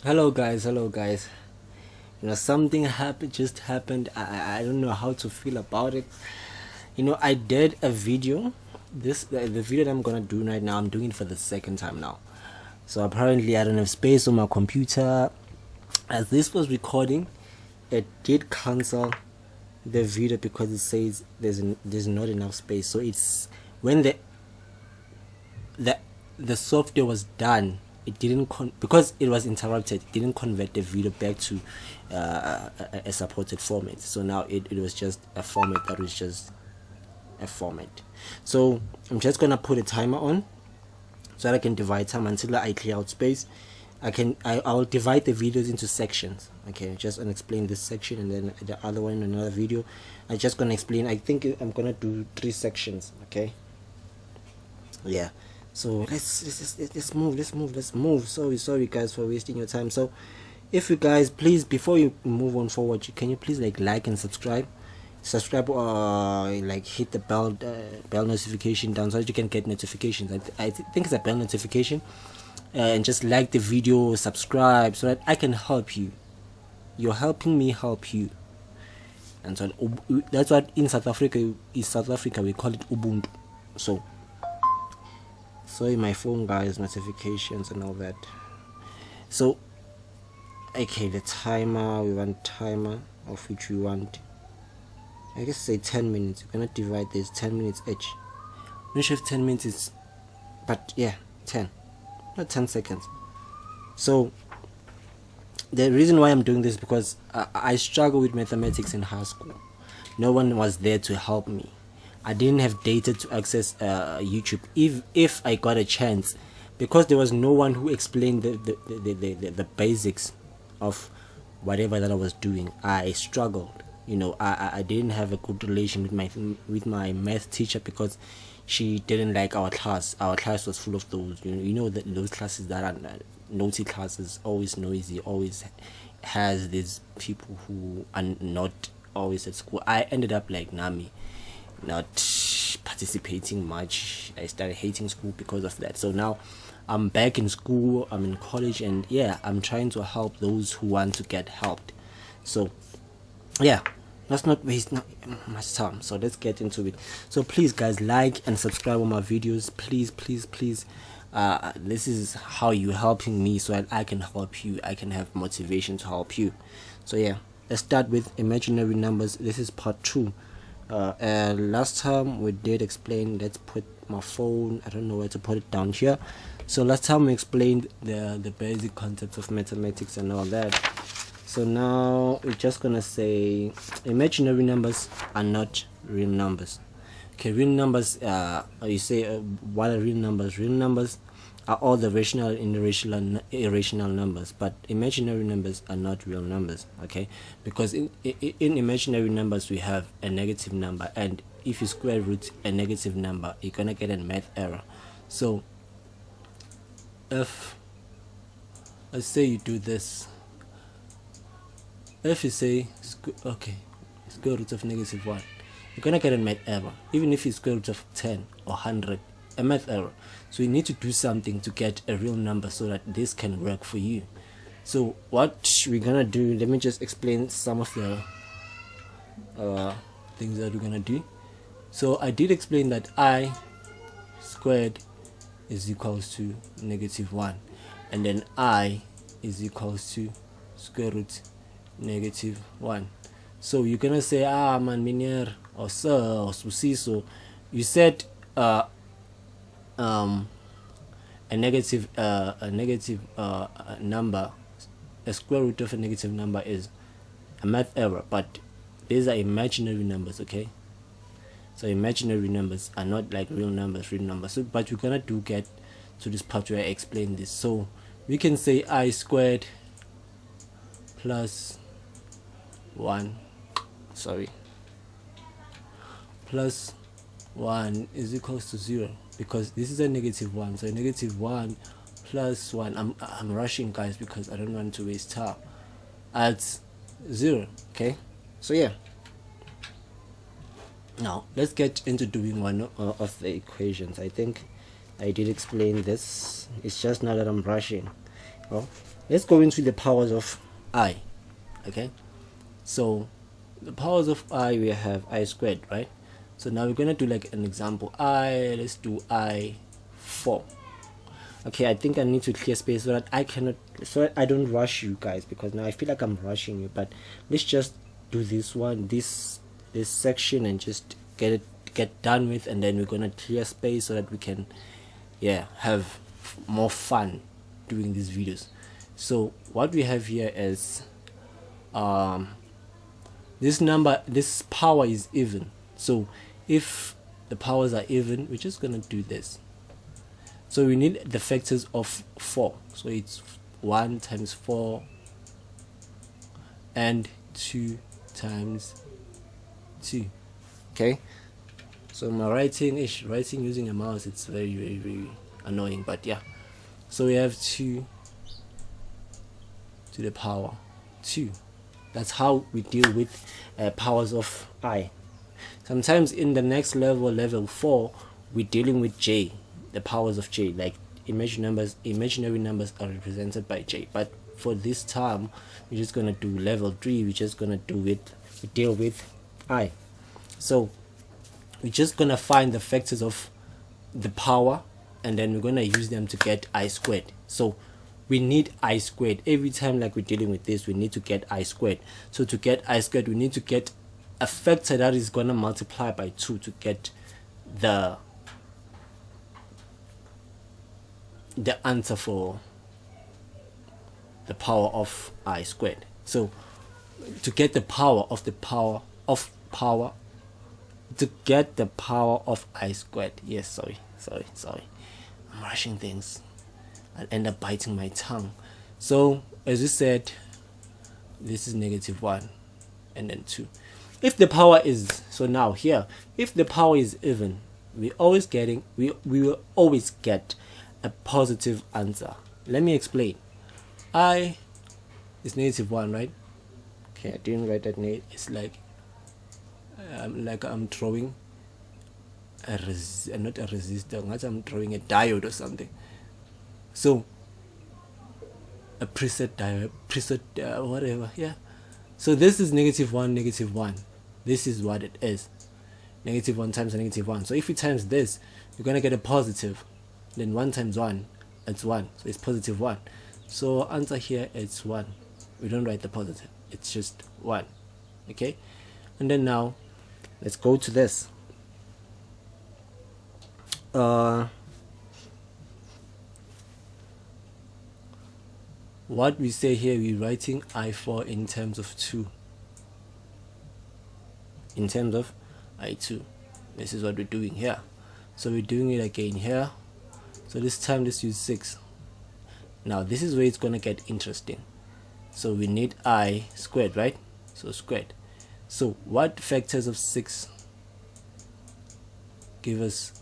Hello guys. Something just happened. I don't know how to feel about it. I did a video. The video that I'm gonna do right now, I'm doing it for the second time now. So apparently I don't have space on my computer. As this was recording, it did cancel the video because it says there's not enough space. So it's when the the software was done, it didn't because it was interrupted, it didn't convert the video back to a supported format. So now it was just a format that was just a format. So I'm just gonna put a timer on so that I can divide time until I clear out space. I'll divide the videos into sections. Okay, just gonna explain this section and then the other one in another video. I'm just gonna explain. I think I'm gonna do 3 sections. Okay, yeah. So let's move. Sorry guys for wasting your time. So if you guys please, before you move on forward, can you please like and subscribe or like hit the bell notification down so that you can get notifications. I think it's a bell notification, and just like the video, subscribe so that I can help you. You're helping me help you. And so that's what in South Africa we call it Ubuntu. So sorry my phone guys, notifications and all that. So okay, the timer, we want timer of which we want, I guess, say 10 minutes. We're gonna divide this 10 minutes each. I'm not sure if 10 minutes is, but yeah, 10, not 10 seconds. So the reason why I'm doing this is because I struggle with mathematics in high school. No one was there to help me. I didn't have data to access YouTube if I got a chance, because there was no one who explained the basics of whatever that I was doing. I struggled. I didn't have a good relation with my math teacher because she didn't like our class. Our class was full of those those classes that are naughty classes, always noisy, always has these people who are not always at school. I ended up like Nami, not participating much. I started hating school because of that. So now I'm back in school, I'm in college, and yeah, I'm trying to help those who want to get helped. So yeah, let's not waste much time. So let's get into it. So please guys, like and subscribe on my videos, please. This is how you helping me so that I can help you. I can have motivation to help you. So yeah, let's start with imaginary numbers. This is part 2. Last time we did explain, let's put my phone, I don't know where to put it, down here. So last time we explained the basic concepts of mathematics and all that. So now we're just gonna say imaginary numbers are not real numbers. Okay, real numbers, you say, what are real numbers? Real numbers are all the rational and irrational numbers, but imaginary numbers are not real numbers. Okay, because in imaginary numbers we have a negative number, and if you square root a negative number, you're gonna get a math error. So if, let's say you do this, if you say square root of -1, you're gonna get a math error. Even if it's square root of 10 or 100, a math error. So you need to do something to get a real number so that this can work for you. So what we're gonna do, let me just explain some of the things that we're gonna do. So I did explain that I squared is equals to -1, and then I is equals to square root -1. So you're gonna say, man, Minier or Sir or Sibusiso, you said a negative number, a square root of a negative number is a math error, but these are imaginary numbers. Okay, so imaginary numbers are not like real numbers. So, but we're gonna get to this part where I explain this. So we can say I squared plus 1 plus 1 is equals to 0, because this is a -1. So -1 plus 1, I'm rushing guys because I don't want to waste time, at 0. Okay, so yeah, now let's get into doing one of the equations. I think I did explain this, it's just now that I'm rushing. Well, let's go into the powers of I. Okay, so the powers of I, we have I squared, right? So now we're gonna do like an example. Let's do I 4. Okay, I think I need to clear space so that I don't rush you guys, because now I feel like I'm rushing you. But let's just do this one, this section, and just get done with, and then we're gonna clear space so that we can, yeah, have more fun doing these videos. So what we have here is this power is even. So if the powers are even, we're just gonna do this. So we need the factors of 4. So it's 1 times 4 and 2 times 2. Okay, so my writing using a mouse, it's very annoying, but yeah. So we have 2 to the power 2. That's how we deal with powers of I. Sometimes in the next level, level 4, we're dealing with J, the powers of J, like imaginary numbers are represented by J. But for this time, we're just gonna do level 3. We're just gonna deal with I. So we're just gonna find the factors of the power, and then we're gonna use them to get I squared. So we need I squared every time, like we're dealing with this. We need to get I squared. So to get I squared, we need to get a factor that is gonna multiply by 2 to get the answer for the power of I squared. So to get the power of I squared, yes, sorry, I'm rushing things, I'll end up biting my tongue. So as we said, this is -1 and then 2. If the power is, so now here, if the power is even, we will always get a positive answer. Let me explain. I is -1, right? Okay, I didn't write that name. It's like I'm drawing not a resistor, I'm drawing a diode or something. So a preset diode, whatever, yeah. So this is -1, -1. This is what it is. -1 times -1. So if we times this, we're gonna get a positive. Then 1 times 1, it's 1. So it's +1. So answer here it's 1. We don't write the positive. It's just 1. Okay? And then now let's go to this. What we say here, we're writing I4 in terms of 2. In terms of I2. This is what we're doing here. So we're doing it again here. So this time let's use 6. Now this is where it's gonna get interesting. So we need I squared, right? So squared. So what factors of 6 give us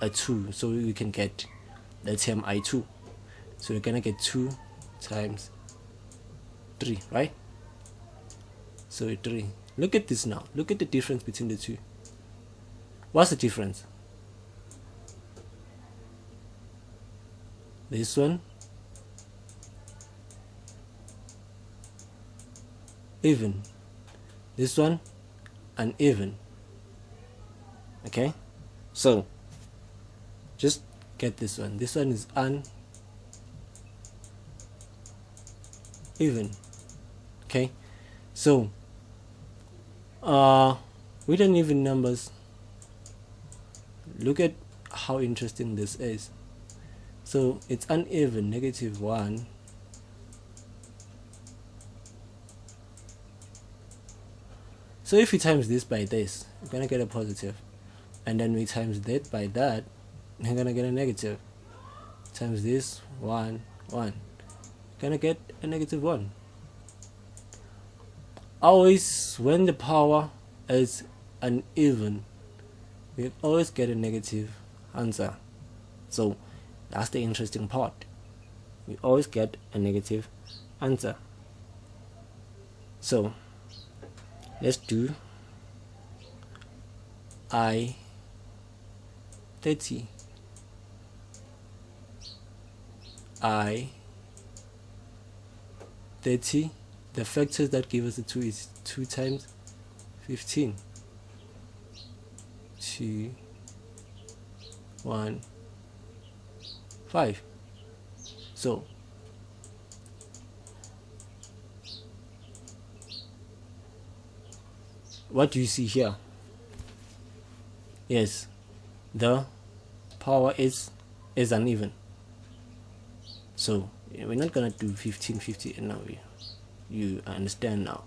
a 2? So we can get the term I2. So we're gonna get 2 times 3, right? So 3. Look at this now. Look at the difference between the two. What's the difference? This one even, this one uneven. Okay, so just get this one. This one is uneven. Okay, so with uneven numbers, look at how interesting this is. So it's uneven, -1. So if we times this by this, we're gonna get a positive, and then we times that by that, we're gonna get a negative. Times this 1, 1, gonna get a -1. Always when the power is uneven, we always get a negative answer. So that's the interesting part. We always get a negative answer. So let's do I30, I40, 30. The factors that give us the 2 is 2 times 15. 2, 1, 5. So what do you see here? Yes, the power is uneven. So we're not gonna do 15, 50, and now you understand now.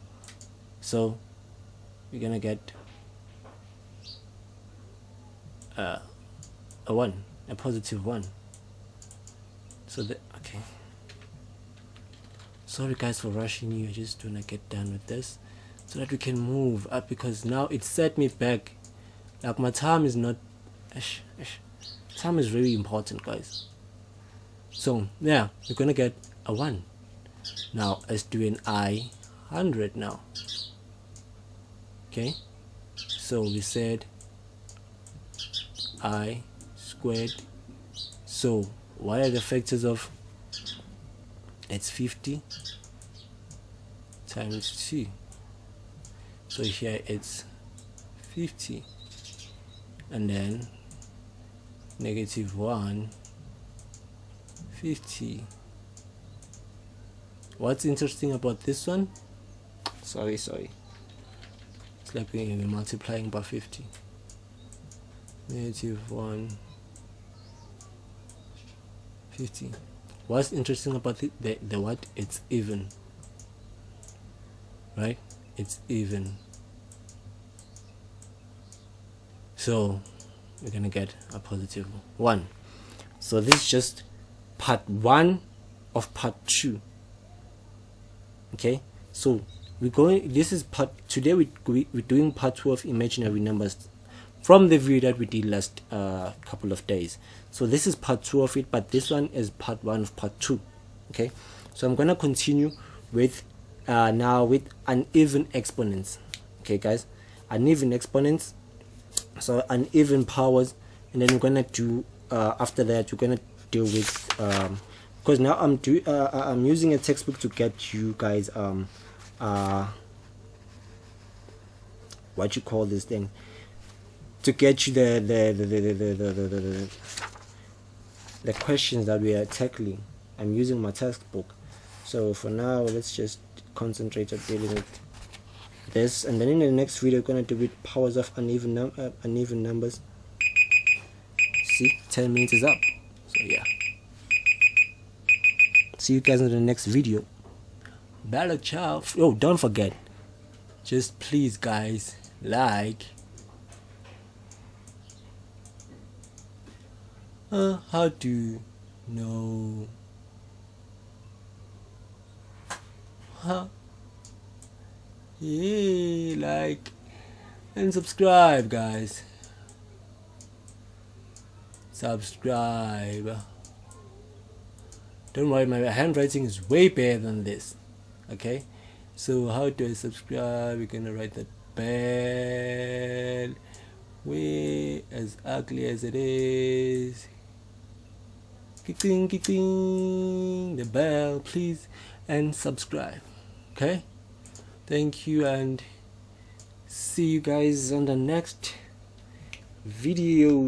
So we're gonna get a 1, a positive 1. So okay. Sorry guys for rushing you. I just wanna get done with this so that we can move up, because now it set me back. Like my time is not. Time is very important, guys. So yeah, we're gonna get a 1. Now let's do an I 100 now. Okay, so we said I squared. So what are the factors of? It's 50 times 2. So here it's 50, and then negative 1, 50. What's interesting about this one? Sorry. It's like we're multiplying by 50. Negative 1, 50. What's interesting about it? The what? It's even. Right? It's even. So we're gonna get a positive 1. So this is just part 1 of part 2. Okay, so this is part, today we're doing part 2 of imaginary numbers from the video that we did last couple of days. So this is part 2 of it, but this one is part 1 of part 2. Okay, so I'm gonna continue with now with uneven exponents. Okay guys, uneven exponents, so uneven powers, and then we're gonna do after that we're gonna deal with because now I'm using a textbook to get you guys what you call this thing, to get you the questions that we are tackling. I'm using my textbook. So for now, let's just concentrate on dealing with this, and then in the next video we're gonna do with powers of uneven numbers. See, 10 minutes is up. So yeah, see you guys in the next video. Bye, ciao. Oh, don't forget, just please guys, like, how to know, yeah, like and subscribe guys, subscribe. Don't worry, my handwriting is way better than this. Okay, so how do I subscribe? We're gonna write that bell, way as ugly as it is. Ding, the bell, please, and subscribe. Okay, thank you, and see you guys on the next video.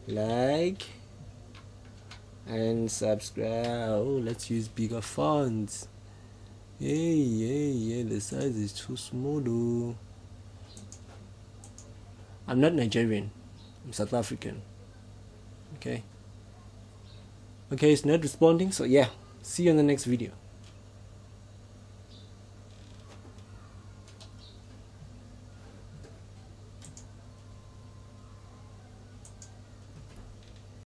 Like and subscribe. Oh, let's use bigger fonts. Yeah, the size is too small though. I'm not Nigerian, I'm South African. Okay, it's not responding, so yeah, see you in the next video.